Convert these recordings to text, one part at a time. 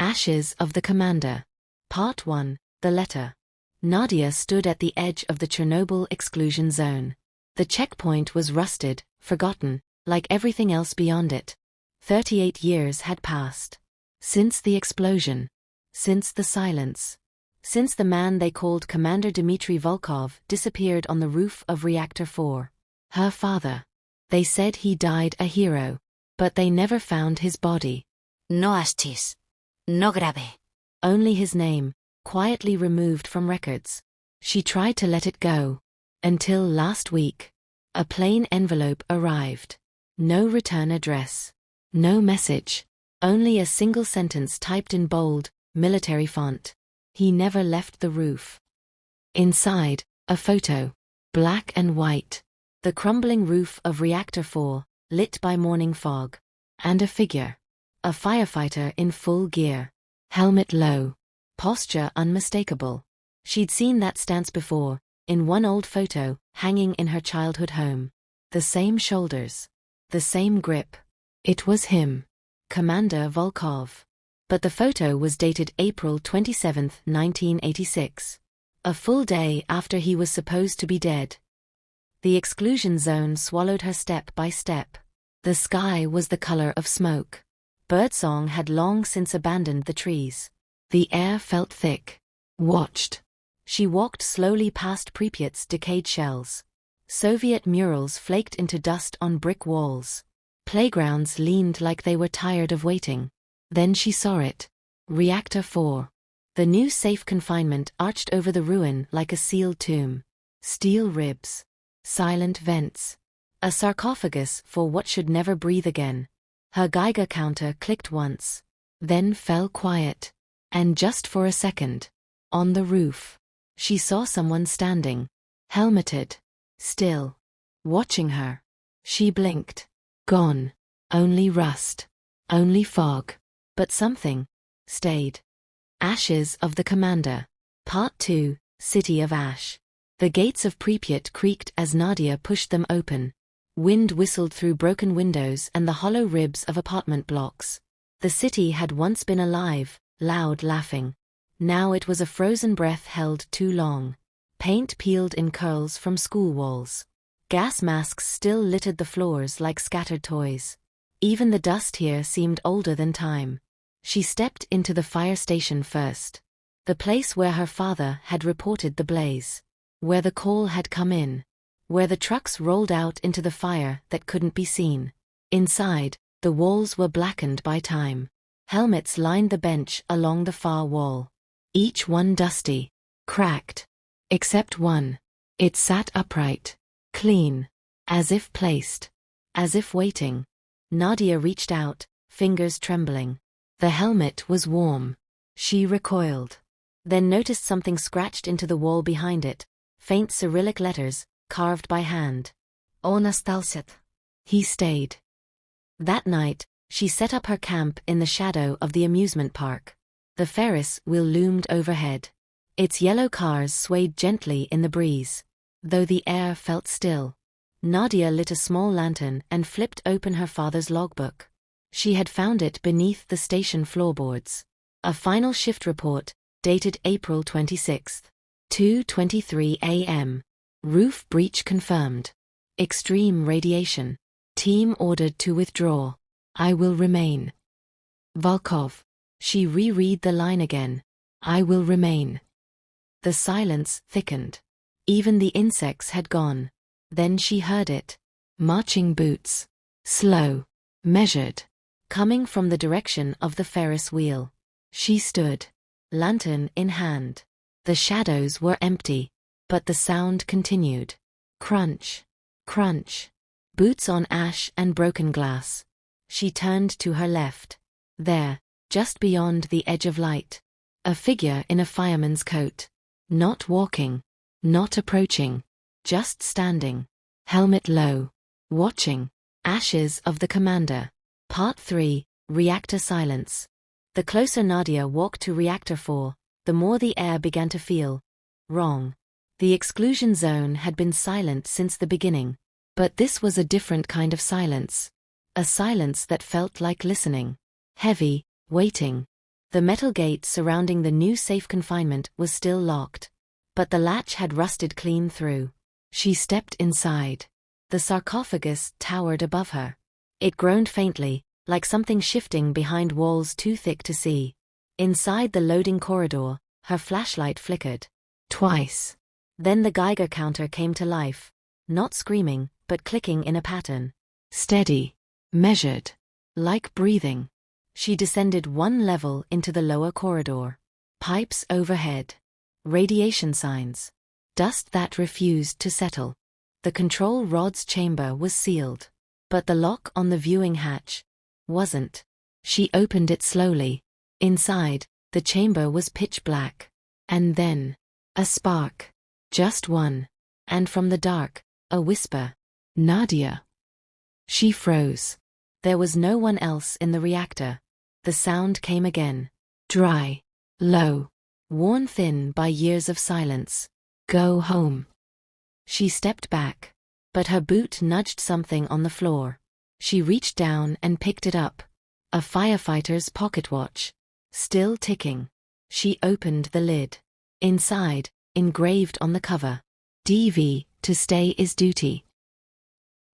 Ashes of the Commander. Part 1, The Letter. Nadia stood at the edge of the Chernobyl Exclusion Zone. The checkpoint was rusted, forgotten, like everything else beyond it. 38 years had passed. Since the explosion. Since the silence. Since the man they called Commander Dmitri Volkov disappeared on the roof of Reactor 4. Her father. They said he died a hero. But they never found his body. No astis. No grave. Only his name, quietly removed from records. She tried to let it go. Until last week. A plain envelope arrived. No return address. No message. Only a single sentence typed in bold, military font. He never left the roof. Inside, a photo. Black and white. The crumbling roof of Reactor 4, lit by morning fog. And a figure. A firefighter in full gear. Helmet low. Posture unmistakable. She'd seen that stance before, in one old photo, hanging in her childhood home. The same shoulders. The same grip. It was him. Commander Volkov. But the photo was dated April 27, 1986. A full day after he was supposed to be dead. The exclusion zone swallowed her step by step. The sky was the color of smoke. Birdsong had long since abandoned the trees. The air felt thick. Watched. She walked slowly past Pripyat's decayed shells. Soviet murals flaked into dust on brick walls. Playgrounds leaned like they were tired of waiting. Then she saw it. Reactor 4. The new safe confinement arched over the ruin like a sealed tomb. Steel ribs. Silent vents. A sarcophagus for what should never breathe again. Her Geiger counter clicked once. Then fell quiet. And just for a second. On the roof. She saw someone standing. Helmeted. Still. Watching her. She blinked. Gone. Only rust. Only fog. But something. Stayed. Ashes of the Commander. Part 2, City of Ash. The gates of Pripyat creaked as Nadia pushed them open. Wind whistled through broken windows and the hollow ribs of apartment blocks. The city had once been alive, loud laughing. Now it was a frozen breath held too long. Paint peeled in curls from school walls. Gas masks still littered the floors like scattered toys. Even the dust here seemed older than time. She stepped into the fire station first. The place where her father had reported the blaze. Where the call had come in. Where the trucks rolled out into the fire that couldn't be seen. Inside, the walls were blackened by time. Helmets lined the bench along the far wall. Each one dusty. Cracked. Except one. It sat upright. Clean. As if placed. As if waiting. Nadia reached out, fingers trembling. The helmet was warm. She recoiled. Then noticed something scratched into the wall behind it. Faint Cyrillic letters, carved by hand. On остался. He stayed. That night, she set up her camp in the shadow of the amusement park. The Ferris wheel loomed overhead. Its yellow cars swayed gently in the breeze. Though the air felt still. Nadia lit a small lantern and flipped open her father's logbook. She had found it beneath the station floorboards. A final shift report, dated April 26. 2:23 a.m. Roof breach confirmed. Extreme radiation. Team ordered to withdraw. I will remain. Volkov. She reread the line again. I will remain. The silence thickened. Even the insects had gone. Then she heard it. Marching boots. Slow. Measured. Coming from the direction of the Ferris wheel. She stood. Lantern in hand. The shadows were empty. But the sound continued. Crunch. Crunch. Boots on ash and broken glass. She turned to her left. There, just beyond the edge of light. A figure in a fireman's coat. Not walking. Not approaching. Just standing. Helmet low. Watching. Ashes of the Commander. Part 3, Reactor Silence. The closer Nadia walked to Reactor 4, the more the air began to feel wrong. The exclusion zone had been silent since the beginning. But this was a different kind of silence. A silence that felt like listening. Heavy, waiting. The metal gate surrounding the new safe confinement was still locked, but the latch had rusted clean through. She stepped inside. The sarcophagus towered above her. It groaned faintly, like something shifting behind walls too thick to see. Inside the loading corridor, her flashlight flickered. Twice. Then the Geiger counter came to life, not screaming, but clicking in a pattern. Steady. Measured. Like breathing. She descended one level into the lower corridor. Pipes overhead. Radiation signs. Dust that refused to settle. The control rod's chamber was sealed. But the lock on the viewing hatch wasn't. She opened it slowly. Inside, the chamber was pitch black. And then, a spark. Just one. And from the dark, a whisper. Nadia. She froze. There was no one else in the reactor. The sound came again. Dry. Low. Worn thin by years of silence. Go home. She stepped back. But her boot nudged something on the floor. She reached down and picked it up. A firefighter's pocket watch. Still ticking. She opened the lid. Inside, engraved on the cover. DV, to stay is duty.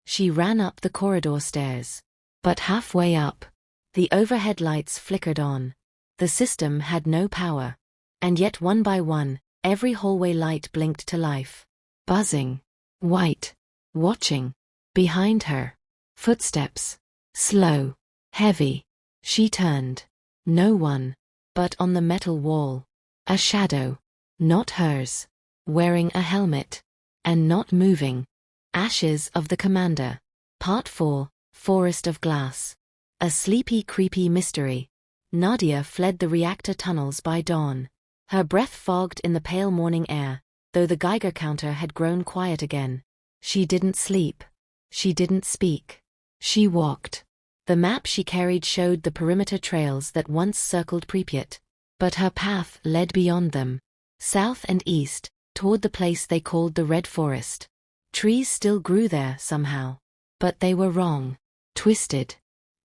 She ran up the corridor stairs. But halfway up, the overhead lights flickered on. The system had no power. And yet one by one, every hallway light blinked to life. Buzzing. White. Watching. Behind her. Footsteps. Slow. Heavy. She turned. No one. But on the metal wall. A shadow. Not hers. Wearing a helmet. And not moving. Ashes of the Commander. Part 4, Forest of Glass. A sleepy, creepy mystery. Nadia fled the reactor tunnels by dawn. Her breath fogged in the pale morning air, though the Geiger counter had grown quiet again. She didn't sleep. She didn't speak. She walked. The map she carried showed the perimeter trails that once circled Pripyat. But her path led beyond them. South and east, toward the place they called the Red Forest. Trees still grew there somehow. But they were wrong. Twisted.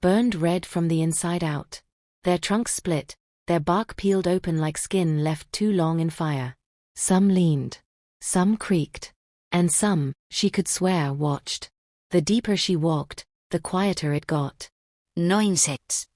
Burned red from the inside out. Their trunks split, their bark peeled open like skin left too long in fire. Some leaned. Some creaked. And some, she could swear, watched. The deeper she walked, the quieter it got. No insects.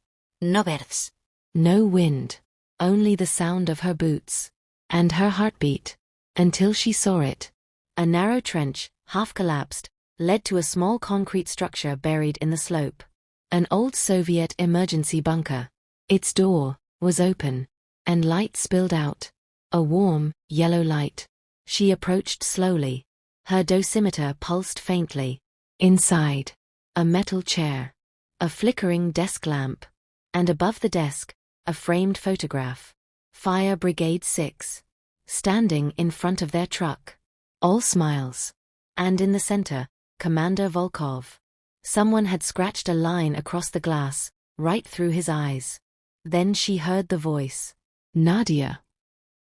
No birds. No wind. Only the sound of her boots. And her heartbeat. Until she saw it. A narrow trench, half collapsed, led to a small concrete structure buried in the slope. An old Soviet emergency bunker. Its door was open. And light spilled out. A warm, yellow light. She approached slowly. Her dosimeter pulsed faintly. Inside. A metal chair. A flickering desk lamp. And above the desk, a framed photograph. Fire Brigade 6. Standing in front of their truck. All smiles. And in the center, Commander Volkov. Someone had scratched a line across the glass, right through his eyes. Then she heard the voice. Nadia.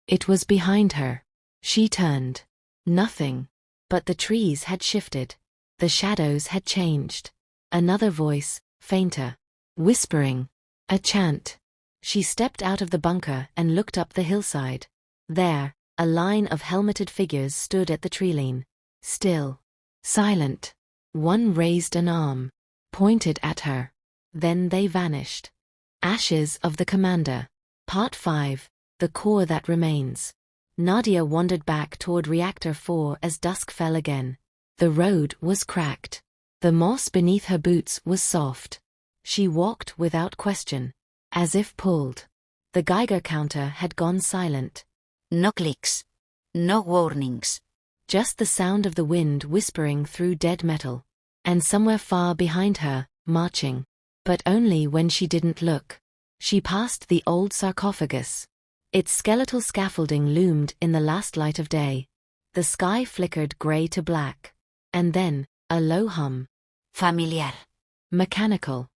It was behind her. She turned. Nothing. But the trees had shifted. The shadows had changed. Another voice, fainter. Whispering. A chant. She stepped out of the bunker and looked up the hillside. There, a line of helmeted figures stood at the treeline. Still. Silent. One raised an arm. Pointed at her. Then they vanished. Ashes of the Commander. Part 5, The Core That Remains. Nadia wandered back toward Reactor 4 as dusk fell again. The road was cracked. The moss beneath her boots was soft. She walked without question. As if pulled. The Geiger counter had gone silent. No clicks. No warnings. Just the sound of the wind whispering through dead metal. And somewhere far behind her, marching. But only when she didn't look. She passed the old sarcophagus. Its skeletal scaffolding loomed in the last light of day. The sky flickered gray to black. And then, a low hum. Familiar. Mechanical.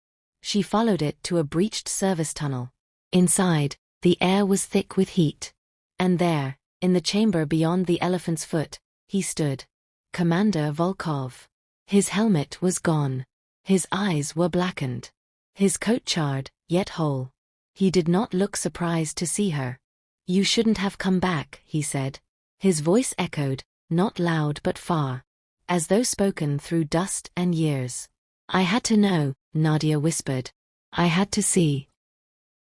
She followed it to a breached service tunnel. Inside, the air was thick with heat. And there, in the chamber beyond the elephant's foot, he stood. Commander Volkov. His helmet was gone. His eyes were blackened. His coat charred, yet whole. He did not look surprised to see her. "You shouldn't have come back," he said. His voice echoed, not loud but far, as though spoken through dust and years. "I had to know," Nadia whispered. "I had to see."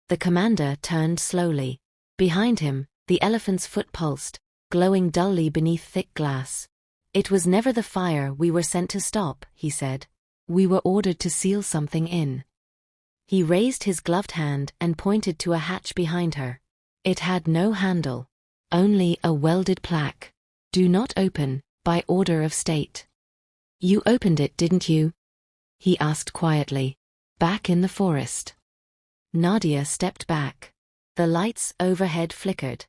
The commander turned slowly. Behind him, the elephant's foot pulsed, glowing dully beneath thick glass. "It was never the fire we were sent to stop," he said. "We were ordered to seal something in." He raised his gloved hand and pointed to a hatch behind her. It had no handle, only a welded plaque. "Do not open, by order of state." "You opened it, didn't you?" he asked quietly. "Back in the forest." Nadia stepped back. The lights overhead flickered.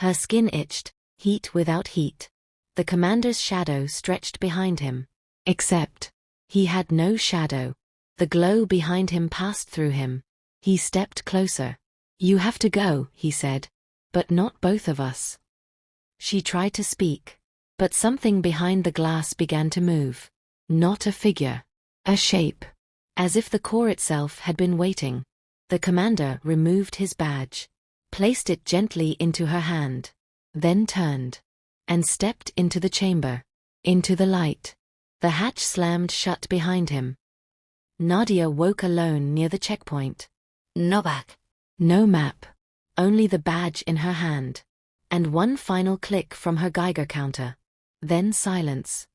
Her skin itched, heat without heat. The commander's shadow stretched behind him. Except, he had no shadow. The glow behind him passed through him. He stepped closer. "You have to go," he said. "But not both of us." She tried to speak, but something behind the glass began to move. Not a figure. A shape. As if the core itself had been waiting. The commander removed his badge, placed it gently into her hand, then turned, and stepped into the chamber, into the light. The hatch slammed shut behind him. Nadia woke alone near the checkpoint. No bag. No map. Only the badge in her hand. And one final click from her Geiger counter. Then silence.